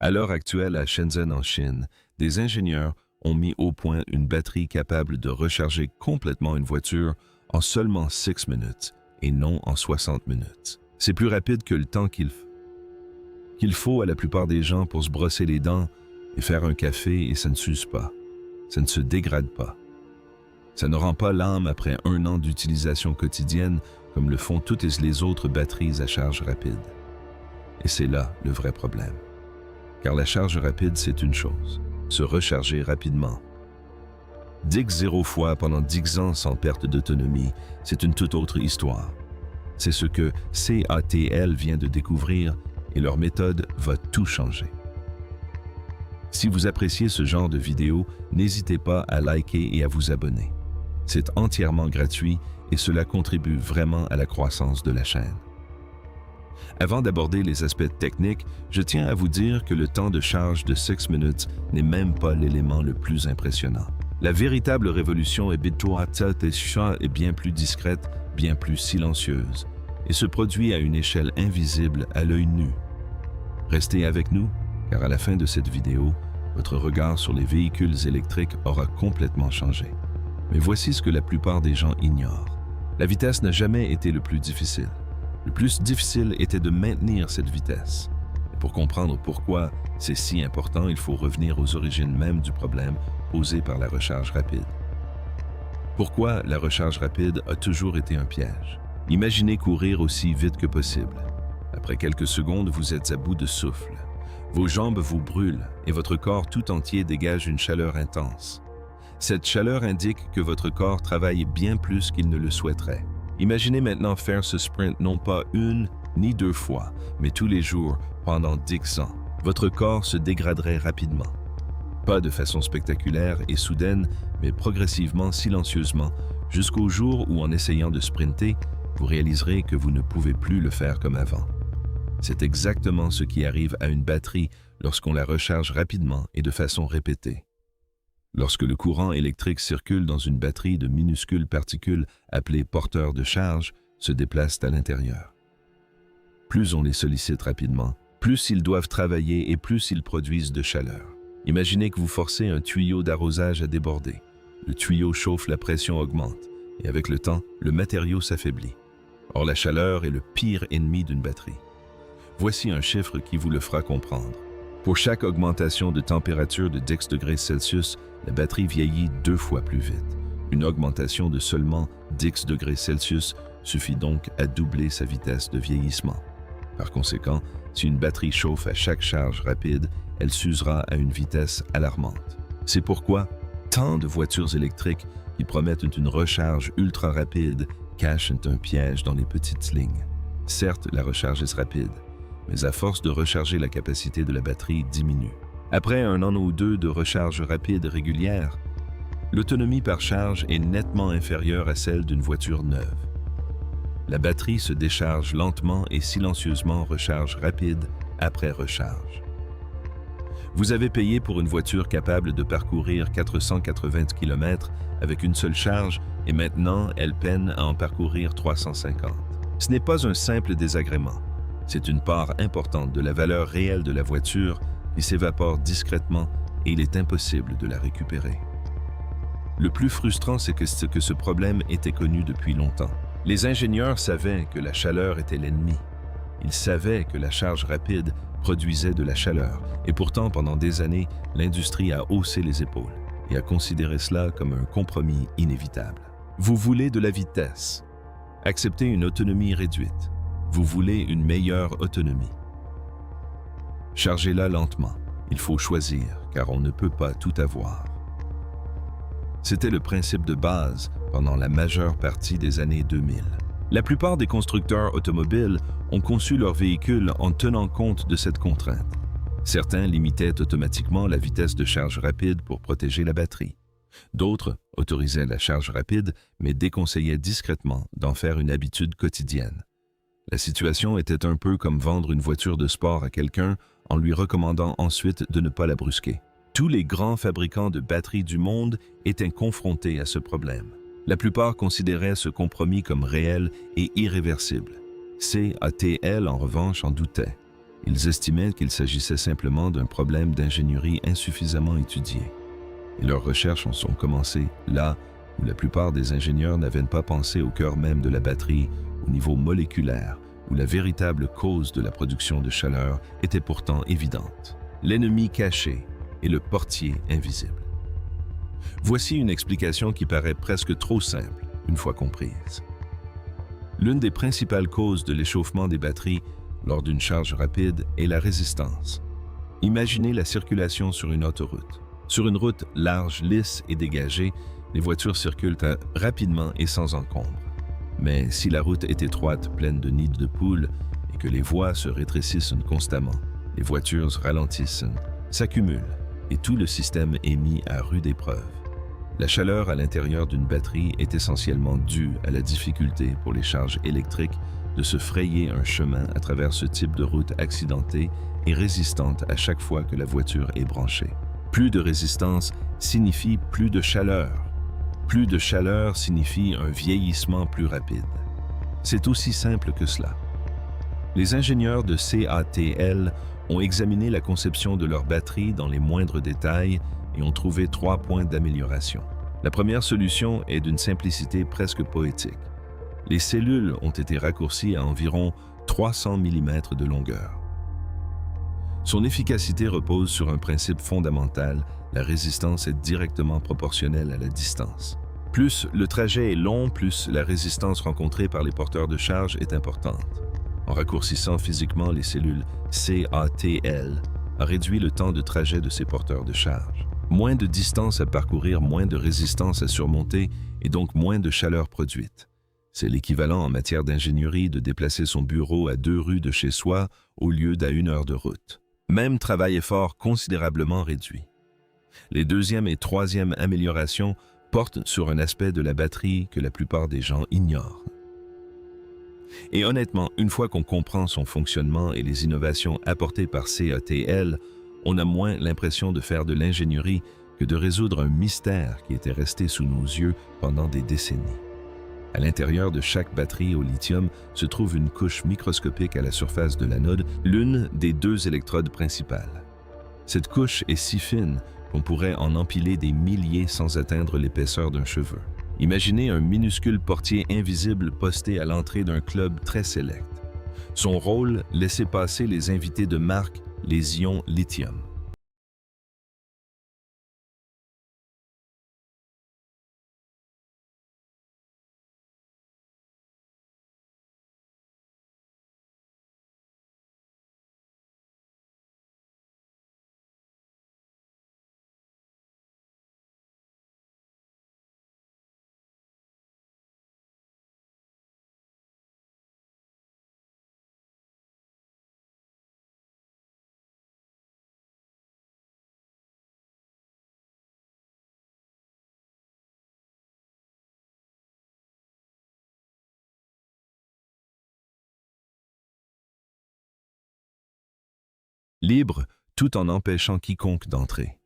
À l'heure actuelle, à Shenzhen en Chine, des ingénieurs ont mis au point une batterie capable de recharger complètement une voiture en seulement 6 minutes et non en 60 minutes. C'est plus rapide que le temps qu'il faut à la plupart des gens pour se brosser les dents et faire un café, et ça ne s'use pas. Ça ne se dégrade pas. Ça ne rend pas l'âme après 1 an d'utilisation quotidienne comme le font toutes les autres batteries à charge rapide. Et c'est là le vrai problème. Car la charge rapide, c'est une chose, se recharger rapidement. Dix 0 fois pendant 10 ans sans perte d'autonomie, c'est une toute autre histoire. C'est ce que CATL vient de découvrir et leur méthode va tout changer. Si vous appréciez ce genre de vidéo, n'hésitez pas à liker et à vous abonner. C'est entièrement gratuit et cela contribue vraiment à la croissance de la chaîne. Avant d'aborder les aspects techniques, je tiens à vous dire que le temps de charge de 6 minutes n'est même pas l'élément le plus impressionnant. La véritable révolution est bien plus discrète, bien plus silencieuse, et se produit à une échelle invisible à l'œil nu. Restez avec nous, car à la fin de cette vidéo, votre regard sur les véhicules électriques aura complètement changé. Mais voici ce que la plupart des gens ignorent. La vitesse n'a jamais été le plus difficile. Le plus difficile était de maintenir cette vitesse. Et pour comprendre pourquoi c'est si important, il faut revenir aux origines même du problème posé par la recharge rapide. Pourquoi la recharge rapide a toujours été un piège? Imaginez courir aussi vite que possible. Après quelques secondes, vous êtes à bout de souffle. Vos jambes vous brûlent et votre corps tout entier dégage une chaleur intense. Cette chaleur indique que votre corps travaille bien plus qu'il ne le souhaiterait. Imaginez maintenant faire ce sprint non pas 1 ni 2 fois, mais tous les jours pendant 10 ans. Votre corps se dégraderait rapidement. Pas de façon spectaculaire et soudaine, mais progressivement, silencieusement, jusqu'au jour où en essayant de sprinter, vous réaliserez que vous ne pouvez plus le faire comme avant. C'est exactement ce qui arrive à une batterie lorsqu'on la recharge rapidement et de façon répétée. Lorsque le courant électrique circule dans une batterie, de minuscules particules appelées porteurs de charge se déplacent à l'intérieur. Plus on les sollicite rapidement, plus ils doivent travailler et plus ils produisent de chaleur. Imaginez que vous forcez un tuyau d'arrosage à déborder. Le tuyau chauffe, la pression augmente, et avec le temps, le matériau s'affaiblit. Or, la chaleur est le pire ennemi d'une batterie. Voici un chiffre qui vous le fera comprendre. Pour chaque augmentation de température de 10 degrés Celsius, la batterie vieillit 2 fois plus vite. Une augmentation de seulement 10 degrés Celsius suffit donc à doubler sa vitesse de vieillissement. Par conséquent, si une batterie chauffe à chaque charge rapide, elle s'usera à une vitesse alarmante. C'est pourquoi tant de voitures électriques qui promettent une recharge ultra rapide cachent un piège dans les petites lignes. Certes, la recharge est rapide, mais à force de recharger, la capacité de la batterie diminue. Après 1 an ou 2 de recharge rapide régulière, l'autonomie par charge est nettement inférieure à celle d'une voiture neuve. La batterie se décharge lentement et silencieusement, recharge rapide après recharge. Vous avez payé pour une voiture capable de parcourir 480 km avec une seule charge et maintenant elle peine à en parcourir 350. Ce n'est pas un simple désagrément. C'est une part importante de la valeur réelle de la voiture qui s'évapore discrètement et il est impossible de la récupérer. Le plus frustrant, c'est que ce problème était connu depuis longtemps. Les ingénieurs savaient que la chaleur était l'ennemi. Ils savaient que la charge rapide produisait de la chaleur et pourtant, pendant des années, l'industrie a haussé les épaules et a considéré cela comme un compromis inévitable. Vous voulez de la vitesse. Acceptez une autonomie réduite. Vous voulez une meilleure autonomie. Chargez-la lentement. Il faut choisir, car on ne peut pas tout avoir. C'était le principe de base pendant la majeure partie des années 2000. La plupart des constructeurs automobiles ont conçu leurs véhicules en tenant compte de cette contrainte. Certains limitaient automatiquement la vitesse de charge rapide pour protéger la batterie. D'autres autorisaient la charge rapide, mais déconseillaient discrètement d'en faire une habitude quotidienne. La situation était un peu comme vendre une voiture de sport à quelqu'un en lui recommandant ensuite de ne pas la brusquer. Tous les grands fabricants de batteries du monde étaient confrontés à ce problème. La plupart considéraient ce compromis comme réel et irréversible. CATL, en revanche, en doutait. Ils estimaient qu'il s'agissait simplement d'un problème d'ingénierie insuffisamment étudié. Et leurs recherches ont commencé là où la plupart des ingénieurs n'avaient pas pensé au cœur même de la batterie, au niveau moléculaire, où la véritable cause de la production de chaleur était pourtant évidente. L'ennemi caché et le portier invisible. Voici une explication qui paraît presque trop simple, une fois comprise. L'une des principales causes de l'échauffement des batteries lors d'une charge rapide est la résistance. Imaginez la circulation sur une autoroute. Sur une route large, lisse et dégagée, les voitures circulent rapidement et sans encombre. Mais si la route est étroite, pleine de nids de poules, et que les voies se rétrécissent constamment, les voitures ralentissent, s'accumulent, et tout le système est mis à rude épreuve. La chaleur à l'intérieur d'une batterie est essentiellement due à la difficulté pour les charges électriques de se frayer un chemin à travers ce type de route accidentée et résistante à chaque fois que la voiture est branchée. Plus de résistance signifie plus de chaleur. Plus de chaleur signifie un vieillissement plus rapide. C'est aussi simple que cela. Les ingénieurs de CATL ont examiné la conception de leur batterie dans les moindres détails et ont trouvé 3 points d'amélioration. La première solution est d'une simplicité presque poétique. Les cellules ont été raccourcies à environ 300 mm de longueur. Son efficacité repose sur un principe fondamental, la résistance est directement proportionnelle à la distance. Plus le trajet est long, plus la résistance rencontrée par les porteurs de charge est importante. En raccourcissant physiquement les cellules CATL, a réduit le temps de trajet de ces porteurs de charge. Moins de distance à parcourir, moins de résistance à surmonter et donc moins de chaleur produite. C'est l'équivalent en matière d'ingénierie de déplacer son bureau à 2 rues de chez soi au lieu d'à 1 heure de route. Même travail-effort considérablement réduit. Les deuxième et troisième améliorations portent sur un aspect de la batterie que la plupart des gens ignorent. Et honnêtement, une fois qu'on comprend son fonctionnement et les innovations apportées par CATL, on a moins l'impression de faire de l'ingénierie que de résoudre un mystère qui était resté sous nos yeux pendant des décennies. À l'intérieur de chaque batterie au lithium se trouve une couche microscopique à la surface de l'anode, l'une des 2 électrodes principales. Cette couche est si fine qu'on pourrait en empiler des milliers sans atteindre l'épaisseur d'un cheveu. Imaginez un minuscule portier invisible posté à l'entrée d'un club très sélect. Son rôle, laisser passer les invités de marque, les ions lithium. Libre, tout en empêchant quiconque d'entrer.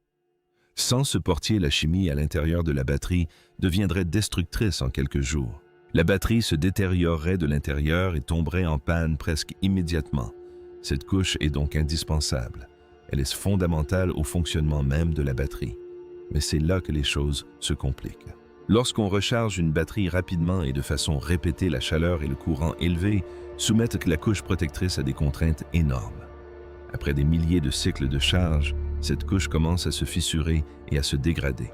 Sans ce portier, la chimie à l'intérieur de la batterie deviendrait destructrice en quelques jours. La batterie se détériorerait de l'intérieur et tomberait en panne presque immédiatement. Cette couche est donc indispensable. Elle est fondamentale au fonctionnement même de la batterie. Mais c'est là que les choses se compliquent. Lorsqu'on recharge une batterie rapidement et de façon répétée, la chaleur et le courant élevés soumettent la couche protectrice à des contraintes énormes. Après des milliers de cycles de charge, cette couche commence à se fissurer et à se dégrader.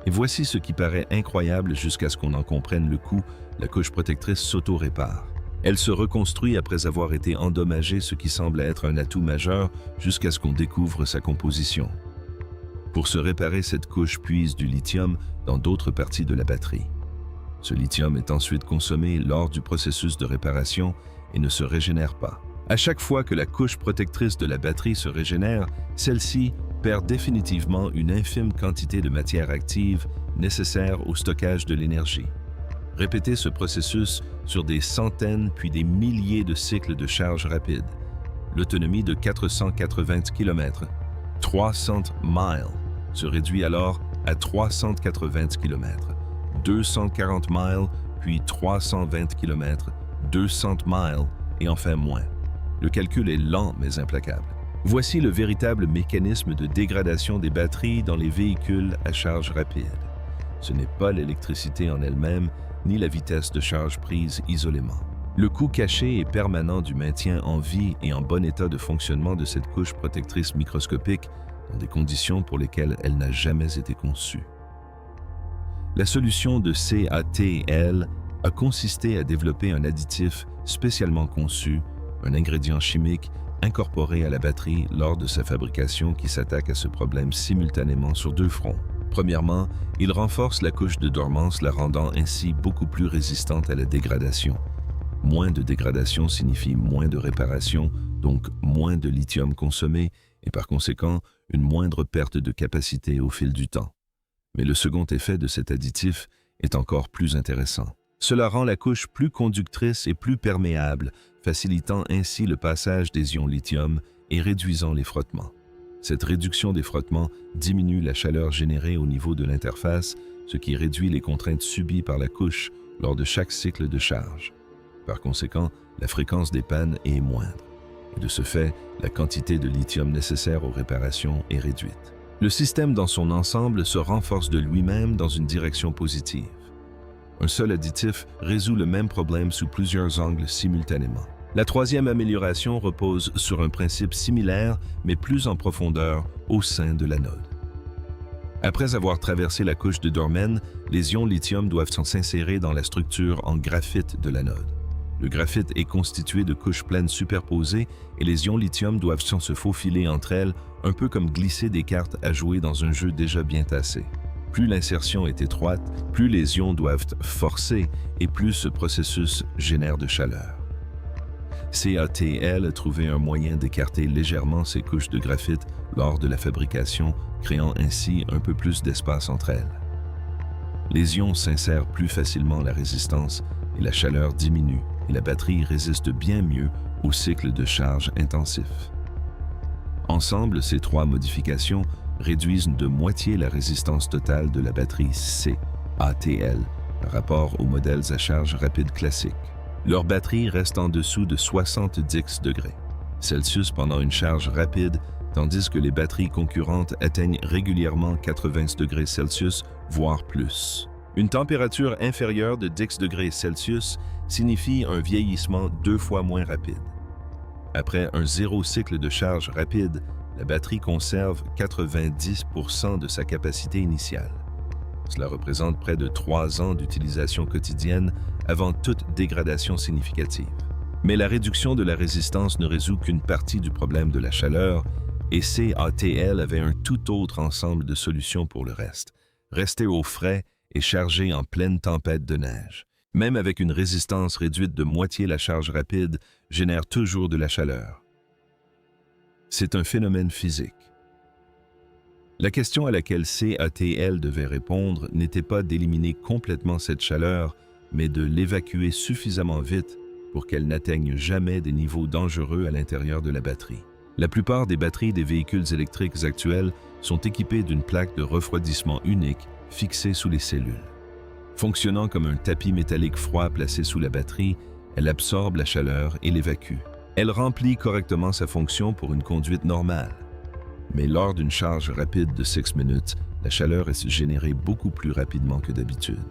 Et voici ce qui paraît incroyable jusqu'à ce qu'on en comprenne le coût, la couche protectrice s'auto-répare. Elle se reconstruit après avoir été endommagée, ce qui semble être un atout majeur jusqu'à ce qu'on découvre sa composition. Pour se réparer, cette couche puise du lithium dans d'autres parties de la batterie. Ce lithium est ensuite consommé lors du processus de réparation et ne se régénère pas. À chaque fois que la couche protectrice de la batterie se régénère, celle-ci perd définitivement une infime quantité de matière active nécessaire au stockage de l'énergie. Répétez ce processus sur des centaines puis des milliers de cycles de charge rapide. L'autonomie de 480 km, 300 miles, se réduit alors à 380 km, 240 miles, puis 320 km, 200 miles et enfin moins. Le calcul est lent mais implacable. Voici le véritable mécanisme de dégradation des batteries dans les véhicules à charge rapide. Ce n'est pas l'électricité en elle-même, ni la vitesse de charge prise isolément. Le coût caché et permanent du maintien en vie et en bon état de fonctionnement de cette couche protectrice microscopique dans des conditions pour lesquelles elle n'a jamais été conçue. La solution de CATL a consisté à développer un additif spécialement conçu, un ingrédient chimique incorporé à la batterie lors de sa fabrication qui s'attaque à ce problème simultanément sur deux fronts. Premièrement, il renforce la couche de dormance, la rendant ainsi beaucoup plus résistante à la dégradation. Moins de dégradation signifie moins de réparation, donc moins de lithium consommé et par conséquent une moindre perte de capacité au fil du temps. Mais le second effet de cet additif est encore plus intéressant. Cela rend la couche plus conductrice et plus perméable, facilitant ainsi le passage des ions lithium et réduisant les frottements. Cette réduction des frottements diminue la chaleur générée au niveau de l'interface, ce qui réduit les contraintes subies par la couche lors de chaque cycle de charge. Par conséquent, la fréquence des pannes est moindre. Et de ce fait, la quantité de lithium nécessaire aux réparations est réduite. Le système dans son ensemble se renforce de lui-même dans une direction positive. Un seul additif résout le même problème sous plusieurs angles simultanément. La troisième amélioration repose sur un principe similaire, mais plus en profondeur, au sein de l'anode. Après avoir traversé la couche de Dorman, les ions lithium doivent s'insérer dans la structure en graphite de l'anode. Le graphite est constitué de couches pleines superposées et les ions lithium doivent se faufiler entre elles, un peu comme glisser des cartes à jouer dans un jeu déjà bien tassé. Plus l'insertion est étroite, plus les ions doivent forcer et plus ce processus génère de chaleur. CATL a trouvé un moyen d'écarter légèrement ces couches de graphite lors de la fabrication, créant ainsi un peu plus d'espace entre elles. Les ions s'insèrent plus facilement la résistance et la chaleur diminue et la batterie résiste bien mieux au cycle de charge intensif. Ensemble, ces trois modifications réduisent de moitié la résistance totale de la batterie CATL par rapport aux modèles à charge rapide classiques. Leur batterie reste en dessous de 70 degrés Celsius pendant une charge rapide, tandis que les batteries concurrentes atteignent régulièrement 80 degrés Celsius, voire plus. Une température inférieure de 10 degrés Celsius signifie un vieillissement 2 fois moins rapide. Après un zéro cycle de charge rapide, la batterie conserve 90% de sa capacité initiale. Cela représente près de 3 ans d'utilisation quotidienne avant toute dégradation significative. Mais la réduction de la résistance ne résout qu'une partie du problème de la chaleur et CATL avait un tout autre ensemble de solutions pour le reste. Rester au frais et charger en pleine tempête de neige. Même avec une résistance réduite de moitié la charge rapide, génère toujours de la chaleur. C'est un phénomène physique. La question à laquelle CATL devait répondre n'était pas d'éliminer complètement cette chaleur, mais de l'évacuer suffisamment vite pour qu'elle n'atteigne jamais des niveaux dangereux à l'intérieur de la batterie. La plupart des batteries des véhicules électriques actuels sont équipées d'une plaque de refroidissement unique fixée sous les cellules. Fonctionnant comme un tapis métallique froid placé sous la batterie, elle absorbe la chaleur et l'évacue. Elle remplit correctement sa fonction pour une conduite normale. Mais lors d'une charge rapide de 6 minutes, la chaleur est générée beaucoup plus rapidement que d'habitude.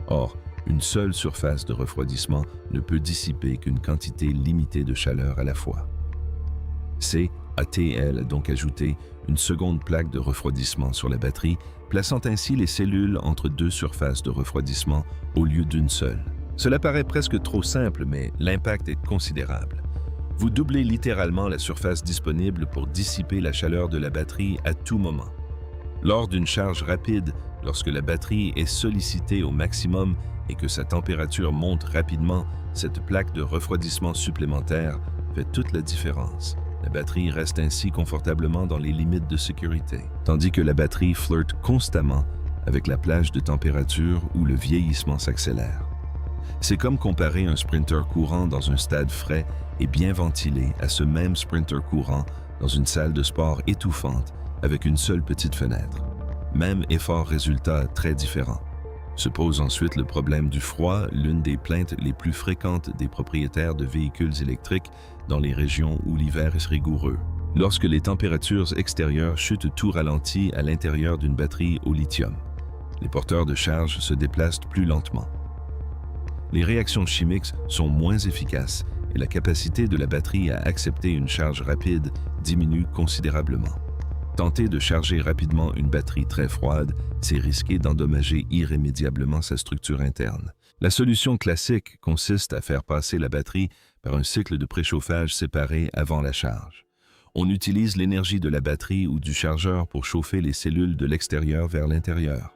Or, une seule surface de refroidissement ne peut dissiper qu'une quantité limitée de chaleur à la fois. CATL a donc ajouté une seconde plaque de refroidissement sur la batterie, plaçant ainsi les cellules entre deux surfaces de refroidissement au lieu d'une seule. Cela paraît presque trop simple, mais l'impact est considérable. Vous doublez littéralement la surface disponible pour dissiper la chaleur de la batterie à tout moment. Lors d'une charge rapide, lorsque la batterie est sollicitée au maximum et que sa température monte rapidement, cette plaque de refroidissement supplémentaire fait toute la différence. La batterie reste ainsi confortablement dans les limites de sécurité, tandis que la batterie flirte constamment avec la plage de température où le vieillissement s'accélère. C'est comme comparer un sprinter courant dans un stade frais et bien ventilé à ce même sprinter courant dans une salle de sport étouffante avec une seule petite fenêtre. Même effort-résultat très différent. Se pose ensuite le problème du froid, l'une des plaintes les plus fréquentes des propriétaires de véhicules électriques dans les régions où l'hiver est rigoureux. Lorsque les températures extérieures chutent, tout ralentit à l'intérieur d'une batterie au lithium. Les porteurs de charge se déplacent plus lentement. Les réactions chimiques sont moins efficaces et la capacité de la batterie à accepter une charge rapide diminue considérablement. Tenter de charger rapidement une batterie très froide, c'est risquer d'endommager irrémédiablement sa structure interne. La solution classique consiste à faire passer la batterie par un cycle de préchauffage séparé avant la charge. On utilise l'énergie de la batterie ou du chargeur pour chauffer les cellules de l'extérieur vers l'intérieur.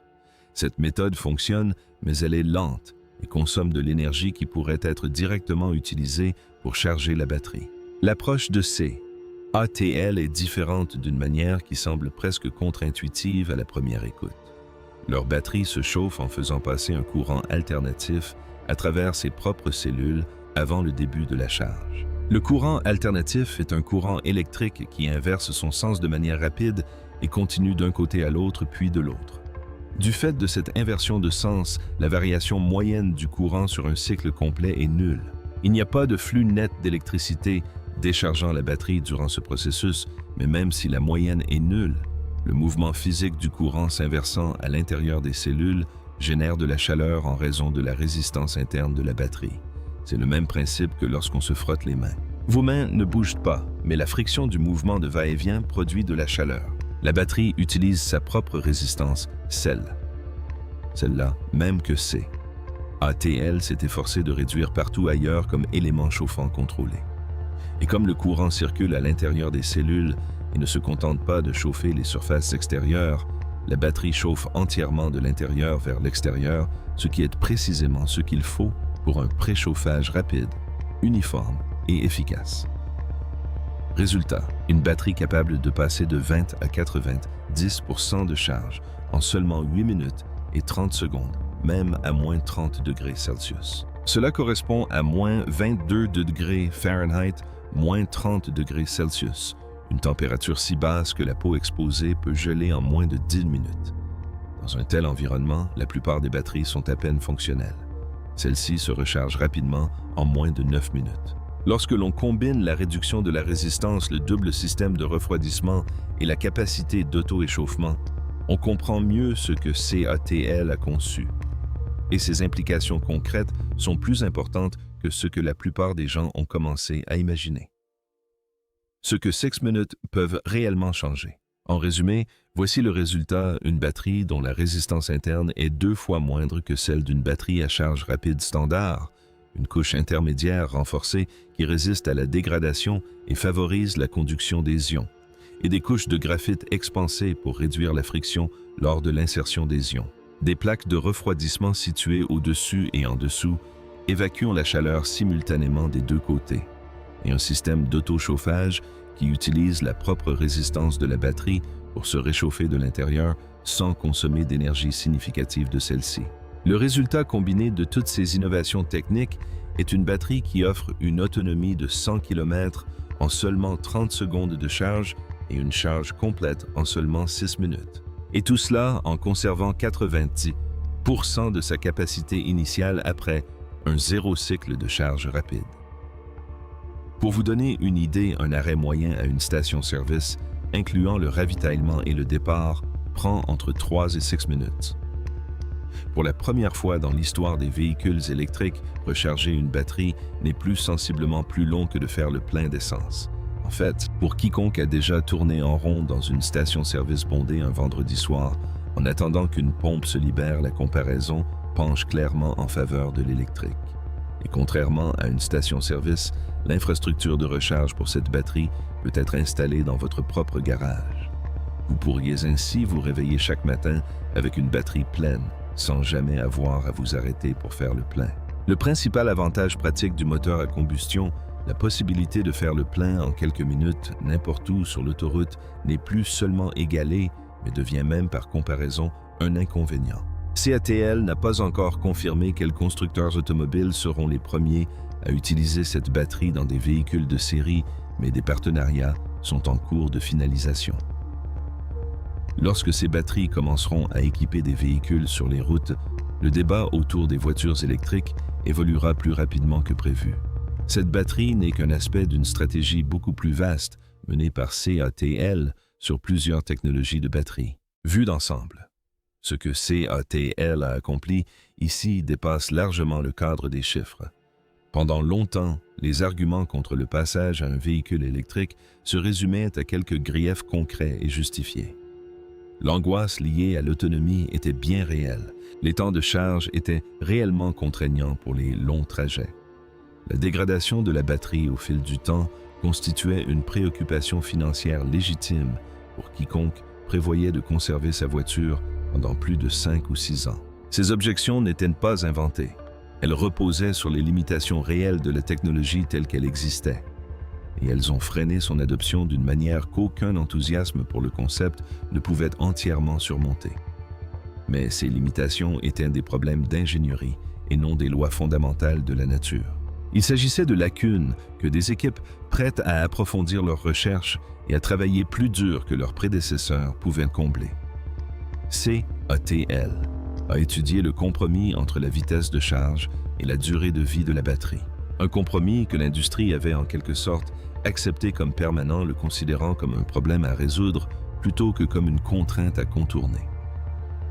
Cette méthode fonctionne, mais elle est lente et consomme de l'énergie qui pourrait être directement utilisée pour charger la batterie. L'approche de CATL est différente d'une manière qui semble presque contre-intuitive à la première écoute. Leur batterie se chauffe en faisant passer un courant alternatif à travers ses propres cellules avant le début de la charge. Le courant alternatif est un courant électrique qui inverse son sens de manière rapide et continue d'un côté à l'autre puis de l'autre. Du fait de cette inversion de sens, la variation moyenne du courant sur un cycle complet est nulle. Il n'y a pas de flux net d'électricité déchargeant la batterie durant ce processus, mais même si la moyenne est nulle, le mouvement physique du courant s'inversant à l'intérieur des cellules génère de la chaleur en raison de la résistance interne de la batterie. C'est le même principe que lorsqu'on se frotte les mains. Vos mains ne bougent pas, mais la friction du mouvement de va-et-vient produit de la chaleur. La batterie utilise sa propre résistance, celle-là, même que CATL s'est efforcé de réduire partout ailleurs comme élément chauffant contrôlé. Et comme le courant circule à l'intérieur des cellules et ne se contente pas de chauffer les surfaces extérieures, la batterie chauffe entièrement de l'intérieur vers l'extérieur, ce qui est précisément ce qu'il faut pour un préchauffage rapide, uniforme et efficace. Résultat, une batterie capable de passer de 20 à 90% de charge en seulement 8 minutes et 30 secondes, même à moins 30 degrés Celsius. Cela correspond à moins 22 degrés Fahrenheit, moins 30 degrés Celsius, une température si basse que la peau exposée peut geler en moins de 10 minutes. Dans un tel environnement, la plupart des batteries sont à peine fonctionnelles. Celles-ci se rechargent rapidement en moins de 9 minutes. Lorsque l'on combine la réduction de la résistance, le double système de refroidissement et la capacité d'auto-échauffement, on comprend mieux ce que CATL a conçu. Et ses implications concrètes sont plus importantes que ce que la plupart des gens ont commencé à imaginer. Ce que 6 minutes peuvent réellement changer. En résumé, voici le résultat: une batterie dont la résistance interne est 2 fois moindre que celle d'une batterie à charge rapide standard, une couche intermédiaire renforcée qui résiste à la dégradation et favorise la conduction des ions, et des couches de graphite expansées pour réduire la friction lors de l'insertion des ions. Des plaques de refroidissement situées au-dessus et en dessous évacuent la chaleur simultanément des deux côtés, et un système d'auto-chauffage qui utilise la propre résistance de la batterie pour se réchauffer de l'intérieur sans consommer d'énergie significative de celle-ci. Le résultat combiné de toutes ces innovations techniques est une batterie qui offre une autonomie de 100 km en seulement 30 secondes de charge et une charge complète en seulement 6 minutes. Et tout cela en conservant 90% de sa capacité initiale après un zéro cycle de charge rapide. Pour vous donner une idée, un arrêt moyen à une station-service, incluant le ravitaillement et le départ, prend entre 3 et 6 minutes. Pour la première fois dans l'histoire des véhicules électriques, recharger une batterie n'est plus sensiblement plus long que de faire le plein d'essence. En fait, pour quiconque a déjà tourné en rond dans une station-service bondée un vendredi soir, en attendant qu'une pompe se libère, la comparaison penche clairement en faveur de l'électrique. Et contrairement à une station-service, l'infrastructure de recharge pour cette batterie peut être installée dans votre propre garage. Vous pourriez ainsi vous réveiller chaque matin avec une batterie pleine, sans jamais avoir à vous arrêter pour faire le plein. Le principal avantage pratique du moteur à combustion, la possibilité de faire le plein en quelques minutes n'importe où sur l'autoroute, n'est plus seulement égalé, mais devient même par comparaison un inconvénient. CATL n'a pas encore confirmé quels constructeurs automobiles seront les premiers à utiliser cette batterie dans des véhicules de série, mais des partenariats sont en cours de finalisation. Lorsque ces batteries commenceront à équiper des véhicules sur les routes, Le débat autour des voitures électriques évoluera plus rapidement que prévu. Cette batterie n'est qu'un aspect d'une stratégie beaucoup plus vaste menée par CATL sur plusieurs technologies de batterie. Vue d'ensemble, ce que CATL a accompli ici dépasse largement le cadre des chiffres. Pendant longtemps, les arguments contre le passage à un véhicule électrique se résumaient à quelques griefs concrets et justifiés. L'angoisse liée à l'autonomie était bien réelle. Les temps de charge étaient réellement contraignants pour les longs trajets. La dégradation de la batterie au fil du temps constituait une préoccupation financière légitime pour quiconque prévoyait de conserver sa voiture pendant plus de 5 ou 6 ans. Ces objections n'étaient pas inventées. Elles reposaient sur les limitations réelles de la technologie telle qu'elle existait. Et elles ont freiné son adoption d'une manière qu'aucun enthousiasme pour le concept ne pouvait entièrement surmonter. Mais ces limitations étaient des problèmes d'ingénierie et non des lois fondamentales de la nature. Il s'agissait de lacunes que des équipes prêtes à approfondir leurs recherches et à travailler plus dur que leurs prédécesseurs pouvaient combler. CATL a étudié le compromis entre la vitesse de charge et la durée de vie de la batterie. Un compromis que l'industrie avait en quelque sorte accepté comme permanent, le considérant comme un problème à résoudre plutôt que comme une contrainte à contourner.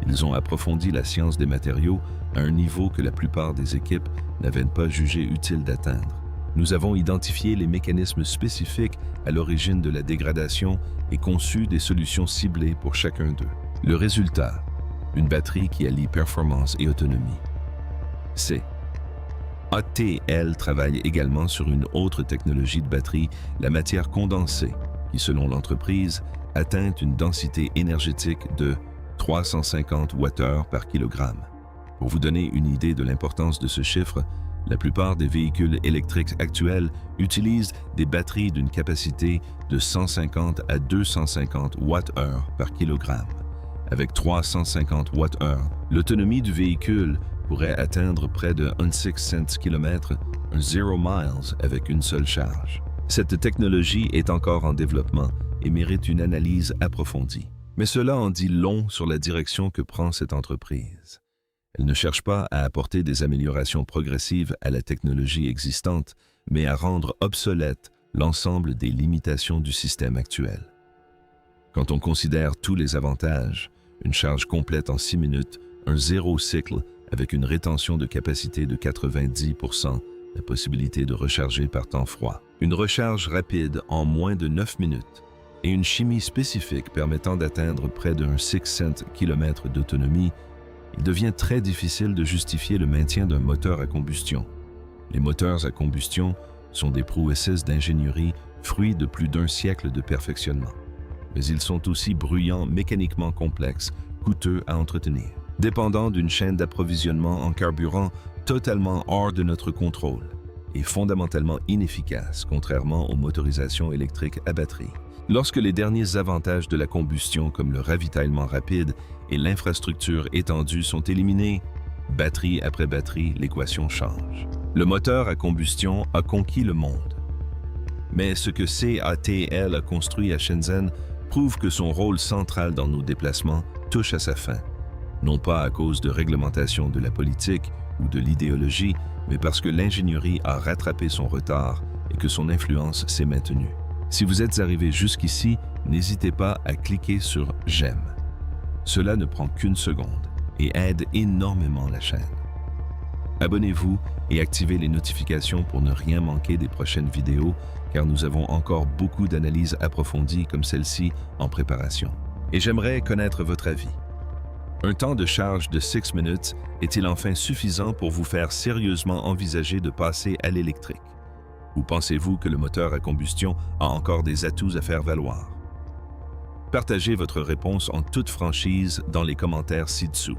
Ils ont approfondi la science des matériaux à un niveau que la plupart des équipes n'avaient pas jugé utile d'atteindre. Nous avons identifié les mécanismes spécifiques à l'origine de la dégradation et conçu des solutions ciblées pour chacun d'eux. Le résultat, une batterie qui allie performance et autonomie. CATL travaille également sur une autre technologie de batterie, la matière condensée, qui selon l'entreprise atteint une densité énergétique de 350 Wh par kilogramme. Pour vous donner une idée de l'importance de ce chiffre, la plupart des véhicules électriques actuels utilisent des batteries d'une capacité de 150 à 250 Wh par kilogramme. Avec 350 Wh, l'autonomie du véhicule pourrait atteindre près de 16 km, 0 miles avec une seule charge. Cette technologie est encore en développement et mérite une analyse approfondie. Mais cela en dit long sur la direction que prend cette entreprise. Elle ne cherche pas à apporter des améliorations progressives à la technologie existante, mais à rendre obsolète l'ensemble des limitations du système actuel. Quand on considère tous les avantages, une charge complète en 6 minutes, un zéro cycle avec une rétention de capacité de 90%, la possibilité de recharger par temps froid, une recharge rapide en moins de 9 minutes et une chimie spécifique permettant d'atteindre près d'un 6 cents km d'autonomie, il devient très difficile de justifier le maintien d'un moteur à combustion. Les moteurs à combustion sont des prouesses d'ingénierie, fruits de plus d'un siècle de perfectionnement. Mais ils sont aussi bruyants, mécaniquement complexes, coûteux à entretenir, dépendant d'une chaîne d'approvisionnement en carburant totalement hors de notre contrôle et fondamentalement inefficaces, contrairement aux motorisations électriques à batterie. Lorsque les derniers avantages de la combustion, comme le ravitaillement rapide et l'infrastructure étendue, sont éliminés, batterie après batterie, l'équation change. Le moteur à combustion a conquis le monde. Mais ce que CATL a construit à Shenzhen prouve que son rôle central dans nos déplacements touche à sa fin, non pas à cause de réglementation de la politique ou de l'idéologie, mais parce que l'ingénierie a rattrapé son retard et que son influence s'est maintenue. Si vous êtes arrivé jusqu'ici, n'hésitez pas à cliquer sur « J'aime ». Cela ne prend qu'une seconde et aide énormément la chaîne. Abonnez-vous et activez les notifications pour ne rien manquer des prochaines vidéos, car nous avons encore beaucoup d'analyses approfondies comme celle-ci en préparation. Et j'aimerais connaître votre avis. Un temps de charge de 6 minutes est-il enfin suffisant pour vous faire sérieusement envisager de passer à l'électrique? Ou pensez-vous que le moteur à combustion a encore des atouts à faire valoir? Partagez votre réponse en toute franchise dans les commentaires ci-dessous.